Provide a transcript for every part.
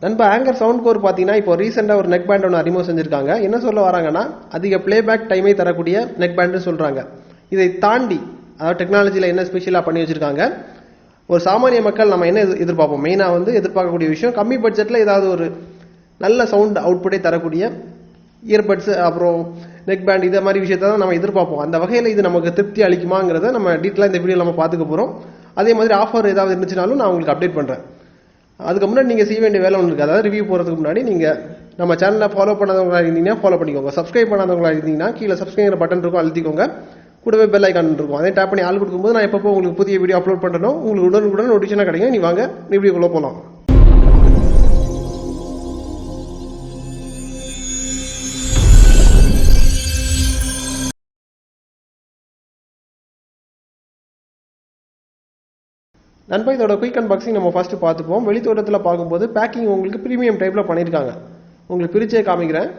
நண்பா anchor sound core பார்த்தீங்கன்னா இப்போ ரீசெண்டாக ஒரு நெக் பேண்ட் ஒன்று அறிமுகம் செஞ்சிருக்காங்க. என்ன சொல்ல வராங்கன்னா அதிக பிளேபேக் டைமை தரக்கூடிய நெக் பேண்ட்னு சொல்கிறாங்க. இதை தாண்டி அதாவது டெக்னாலஜியில் என்ன ஸ்பெஷலாக பண்ணி வச்சுருக்காங்க, ஒரு சாமானிய மக்கள் நம்ம என்ன எதிர்பார்ப்போம், மெயினாக வந்து எதிர்பார்க்கக்கூடிய விஷயம் கம்மி பட்ஜெட்டில் ஏதாவது ஒரு நல்ல சவுண்ட் அவுட்புட்டை தரக்கூடிய இயர்பட்ஸ் அப்புறம் நெக் பேண்ட் இதை மாதிரி விஷயத்தை தான் நம்ம எதிர்பார்ப்போம். அந்த வகையில் இது நமக்கு திருப்தி அளிக்குமாங்கிறத நம்ம டீட்டெயிலாக இந்த வீடியோ நம்ம பார்த்துக்க போகிறோம். அதே மாதிரி ஆஃபர் ஏதாவது இருந்துச்சுனாலும் நான் உங்களுக்கு அப்டேட் பண்ணுறேன். அதுக்கு முன்னாடி நீங்கள் செய்ய வேண்டிய வேலை ஒன்று இருக்குது. அதாவது ரிவ்யூ போகிறதுக்கு முன்னாடி நீங்கள் நம்ம சேனலில் ஃபாலோ பண்ணாதவங்களாக இருந்தீங்கன்னா ஃபாலோ பண்ணிக்கோங்க. சப்ஸ்கிரைப் பண்ணாதவங்களாக இருந்தீங்கன்னா கீழே சப்ஸ்கிரைப் பட்டன் இருக்கும், அழுத்திக்கோங்க. கூடவே பெல் ஐக்கான் இருக்கும், அதை டேப் பண்ணி ஆள் கொடுக்கும்போது நான் எப்பப்போ உங்களுக்கு புதிய வீடியோ அப்லோட் பண்ணுறோம் உங்களுக்கு உடனுக்குடன் நோட்டிஃபிகேஷனாக கிடைக்கும். நீ வாங்க வீடியோக்குள்ளே போகலாம். நண்பா, இதோட குயிக் அன்பாக்சிங் நம்ம ஃபர்ஸ்ட் பார்த்துப்போம். வெளித்தோட்டத்தில் பார்க்கும்போது பேக்கிங் உங்களுக்கு ப்ரீமியம் டைப்பில் பண்ணியிருக்காங்க. உங்களுக்கு பிரிச்சே காமிக்கிறேன்.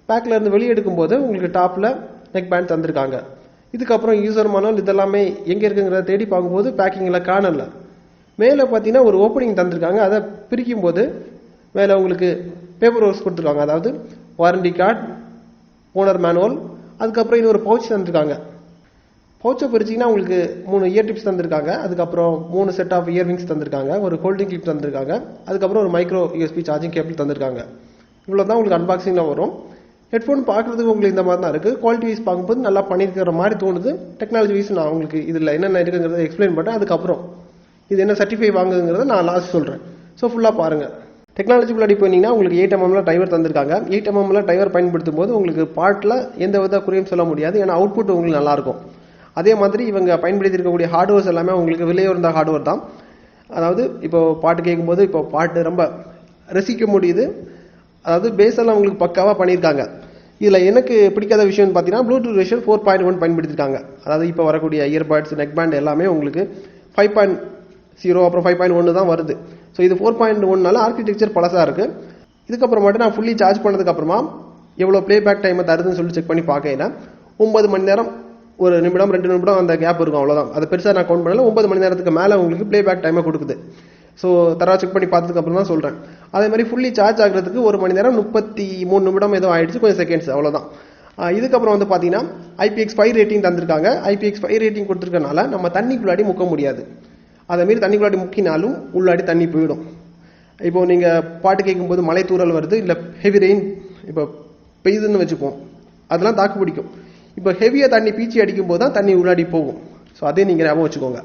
பேக்கில் இருந்து வெளியே எடுக்கும்போது உங்களுக்கு டாப்பில் நெக் பேண்ட் தந்திருக்காங்க. இதுக்கப்புறம் யூசர் மானுவல் இதெல்லாமே எங்கே இருக்குங்கிறத தேடி பார்க்கும்போது பேக்கிங்கில் காணல. மேலே பார்த்தீங்கன்னா ஒரு ஓப்பனிங் தந்திருக்காங்க. அதை பிரிக்கும் போது மேலே உங்களுக்கு பேப்பர் ஒர்க்ஸ் கொடுத்துருக்காங்க. அதாவது வாரண்டி கார்டு, ஓனர் மேனுவல், அதுக்கப்புறம் இன்னொரு பவுச் தந்திருக்காங்க. பவுச்சை பிரிச்சிங்கன்னா உங்களுக்கு 3 இயர் டிப்ஸ் தந்திருக்காங்க. அதுக்கப்புறம் 3 செட் ஆஃப் இயர்விங்ஸ் தந்திருக்காங்க. ஒரு ஹோல்டிங் கிளிப் தந்திருக்காங்க. அதுக்கப்புறம் ஒரு மைக்ரோ யூஎஸ்பி சார்ஜிங் கேபிள் தந்திருக்காங்க. இவ்வளோ தான் உங்களுக்கு அன்பாக்சிங்கில் வரும். ஹெட்ஃபோன் பார்க்குறதுக்கு உங்களுக்கு இந்த மாதிரி தான் இருக்குது. குவாலிட்டி வைஸ் பார்க்கும்போது நல்லா பண்ணியிருக்கிற மாதிரி தோணுது. டெக்னாலஜி வைஸ் நான் உங்களுக்கு இதில் என்னென்ன இருக்குங்கிறத எக்ஸ்பிளைன் பண்ணுறேன். அதுக்கப்புறம் இது என்ன சர்டிஃபை வாங்குங்கிறத நான் லாஸ்ட் சொல்கிறேன். ஸோ ஃபுல்லாக பாருங்கள். டெக்னாலஜி முன்னாடி போனீங்கன்னா உங்களுக்கு 8 mm டைவர் தந்திருக்காங்க. 8 mm டைவர் பயன்படுத்தும் போது உங்களுக்கு பாட்டில் எந்த வித குறையும் சொல்ல முடியாது. ஏன்னா அவுட்புட் உங்களுக்கு நல்லாயிருக்கும். அதே மாதிரி இவங்க பயன்படுத்தி இருக்கக்கூடிய ஹார்ட்வேர்ஸ் எல்லாமே உங்களுக்கு விலையுறந்த ஹார்ட்வேர் தான். அதாவது இப்போ பாட்டு கேட்கும்போது இப்போ பாட்டு ரொம்ப ரசிக்க முடியுது. அதாவது பேஸ் எல்லாம் உங்களுக்கு பக்காவாக பண்ணியிருக்காங்க. இதில் எனக்கு பிடிக்காத விஷயம்னு பார்த்தீங்கன்னா ப்ளூடூத் வெர்ஷன் 4.1 பயன்படுத்தியிருக்காங்க. அதாவது இப்போ வரக்கூடிய இயர்பட்ஸ், நெக் பேண்ட் எல்லாமே உங்களுக்கு 5.0 அப்புறம் 5.1 தான் வருது. ஸோ இது 4.1னால ஆர்கிடெக்சர் பழசாக இருக்குது. இதுக்கப்புறம் மட்டும் நான் ஃபுல்லி சார்ஜ் பண்ணதுக்கப்புறமா எவ்வளோ ப்ளேபேக் டைமை தருதுன்னு சொல்லி செக் பண்ணி பார்க்கல. 9 மணி நேரம், 1 நிமிடம் 2 நிமிடம் அந்த கேப் இருக்கும், அவ்வளோதான். அதை பெருசாக நான் கவுண்ட் பண்ணல. 9 மணி நேரத்துக்கு மேலே உங்களுக்கு ப்ளேபேக் டைமை கொடுக்குது. ஸோ தரவா செக் பண்ணி பார்த்ததுக்கு அப்புறம் தான் சொல்கிறேன். அதே மாதிரி ஃபுல்லி சார்ஜ் ஆகிறதுக்கு 1 மணி நேரம் 33 நிமிடம் ஏதோ ஆயிடுச்சு, கொஞ்சம் செகண்ட்ஸ், அவ்வளோதான். இதுக்கப்புறம் வந்து பார்த்தீங்கன்னா IPX5 ரேட்டிங் தந்திருக்காங்க. IPX5 ரேட்டிங் கொடுத்துருக்கனால நம்ம தண்ணிக்குள்ளாடி முக்க முடியாது. அதேமாரி தண்ணிக்குள்ளாடி முக்கினாலும் உள்ளாடி தண்ணி போயிடும். இப்போ நீங்கள் பாட்டு கேட்கும்போது மழை தூறல் வருது, இல்லை ஹெவி ரெயின் இப்போ பெய்யுதுன்னு வச்சுப்போம், அதெல்லாம் தாக்கு பிடிக்கும். இப்போ ஹெவியாக தண்ணி பீச்சி அடிக்கும் போது தான் தண்ணி உள்ளாடி போகும். ஸோ அதே நீங்கள் ஞாபகம் வச்சுக்கோங்க.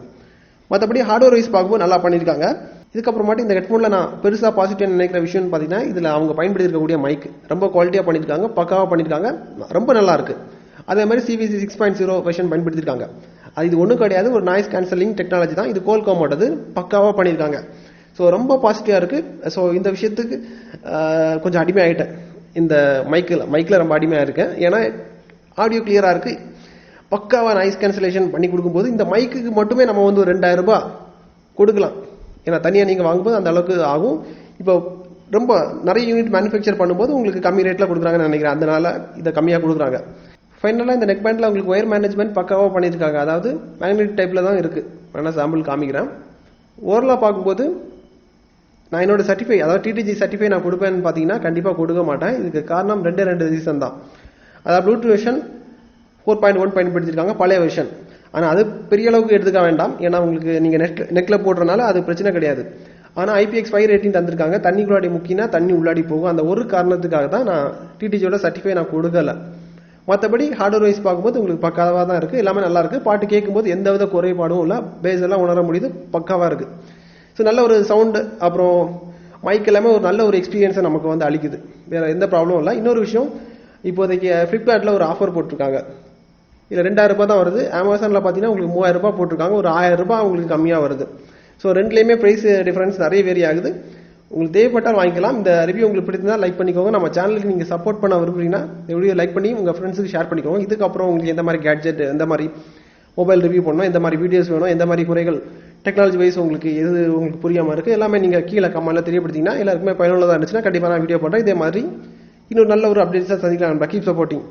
மற்றபடி ஹார்ட்வேர் வைஸ் பார்க்கும்போது நல்லா பண்ணியிருக்காங்க. இதுக்கப்புறமாட்டி இந்த ஹெட்ஃபோனில் நான் பெருசாக பாசிட்டிவ் நினைக்கிற விஷயம்னு பார்த்தீங்கன்னா இதில் அவங்க பயன்படுத்தி இருக்கக்கூடிய மைக் ரொம்ப குவாலிட்டியாக பண்ணியிருக்காங்க, பக்காவாக பண்ணியிருக்காங்க, ரொம்ப நல்லா இருக்குது. அதே மாதிரி CVC 6.0 வெர்ஷன் பயன்படுத்தியிருக்காங்க. அது இது ஒன்றும் கிடையாது, ஒரு நாய்ஸ் கேன்சலிங் டெக்னாலஜி தான். இது கோல்காமோடது, பக்காவாக பண்ணியிருக்காங்க. ஸோ ரொம்ப பாசிட்டிவாக இருக்குது. ஸோ இந்த விஷயத்துக்கு கொஞ்சம் அடிமை ஆகிட்டேன். இந்த மைக்கில் ரொம்ப அடிமையாக இருக்கேன். ஏன்னா ஆடியோ கிளியராக இருக்குது, பக்காவாக நாய்ஸ் கேன்சலேஷன் பண்ணி கொடுக்கும்போது இந்த மைக்குக்கு மட்டுமே நம்ம வந்து ஒரு 2000 ரூபாய் கொடுக்கலாம். ஏன்னா தனியாக நீங்கள் வாங்கும்போது அந்த அளவுக்கு ஆகும். இப்போ ரொம்ப நிறைய யூனிட் மேனுஃபேக்சர் பண்ணும்போது உங்களுக்கு கம்மி ரேட்டில் கொடுக்குறாங்கன்னு நினைக்கிறேன். அதனால இதை கம்மியாக கொடுக்குறாங்க. ஃபைனலாக இந்த நெக் பேண்டில் உங்களுக்கு ஒயர் மேனேஜ்மெண்ட் பக்காவாக பண்ணியிருக்காங்க. அதாவது மேக்னெட் டைப்பில் தான் இருக்குது. வேணால் சாம்பிள் காமிக்கிறேன். ஓவரலாக பார்க்கும்போது நான் என்னோட சர்டிஃபை, அதாவது TTG சர்டிஃபை நான் கொடுப்பேன்னு பார்த்தீங்கன்னா கண்டிப்பாக கொடுக்க மாட்டேன். இதுக்கு காரணம் 2 ரீசன் தான். அதாவது ப்ளூடூத் வெர்ஷன் 4.1 பயன்படுத்தியிருக்காங்க, பழைய வெர்ஷன். ஆனால் அது பெரிய அளவுக்கு எடுத்துக்க வேண்டாம். ஏன்னா உங்களுக்கு நீங்கள் நெக்கில் போடுறதுனால அது பிரச்சனை கிடையாது. ஆனால் IPX5 ரேட்டிங் தந்திருக்காங்க. தண்ணிக்குள்ளாடி முக்கினா தண்ணி உள்ளாடி போகும். அந்த ஒரு காரணத்துக்காக தான் நான் TTGயோட சர்டிஃபை நான் கொடுக்கல. மற்றபடி ஹார்ட்வேர் வைஸ் பார்க்கும்போது உங்களுக்கு பக்காவாக தான் இருக்குது. எல்லாமே நல்லா இருக்குது. பாட்டு கேட்கும்போது எந்த வித குறைபாடும் இல்லை. பேஸ் எல்லாம் உணர முடியுது, பக்காவாக இருக்குது. ஸோ நல்ல ஒரு சவுண்டு, அப்புறம் மைக் எல்லாமே ஒரு நல்ல ஒரு எக்ஸ்பீரியன்ஸை நமக்கு வந்து அளிக்குது. வேறு எந்த ப்ராப்ளமும் இல்லை. இன்னொரு விஷயம், இப்போதைக்கு ஃப்ளிப்கார்ட்டில் ஒரு ஆஃபர் போட்டிருக்காங்க. இதில் 2000 ரூபாய் தான் வருது. அமேசானில் பார்த்தீங்கன்னா உங்களுக்கு 3000 ரூபாய் போட்டிருக்காங்க. ஒரு 1000 ரூபாய் உங்களுக்கு கம்மியாக வருது. ஸோ ரெண்டுலேயுமே ப்ரைஸ் டிஃப்ரென்ஸ் நிறைய வேரி ஆகுது. உங்களுக்கு தேவைப்பட்டால் வாங்கிக்கலாம். இந்த ரிவ்யூ உங்களுக்கு பிடிச்சிருந்தால் லைக் பண்ணிக்கோங்க. நம்ம சேனலுக்கு நீங்கள் சப்போர்ட் பண்ண விரும்புறீங்கன்னா இந்த வீடியோ லைக் பண்ணி உங்கள் ஃப்ரெண்ட்ஸுக்கு ஷேர் பண்ணிக்கோங்க. இதுக்கப்புறம் உங்களுக்கு எந்த மாதிரி கேட்ஜெட், எந்த மாதிரி மொபைல் ரிவ்யூ பண்ணணும், எந்த மாதிரி வீடியோஸ் வேணும், எந்த மாதிரி குறைகள் டெக்னாலஜி வைஸ் உங்களுக்கு எது உங்களுக்கு புரியாமல் இருக்குது, எல்லாமே நீங்கள் கீழே கமெண்ட்டில் தெரியப்படுத்திங்கன்னா எல்லாருக்குமே பயனுள்ளதாக இருந்துச்சுன்னா கண்டிப்பாக நான் வீடியோ பண்ணுறேன். இதே மாதிரி இன்னொரு நல்ல ஒரு அப்டேட்ஸாக சந்திக்கலாம். Keep supporting.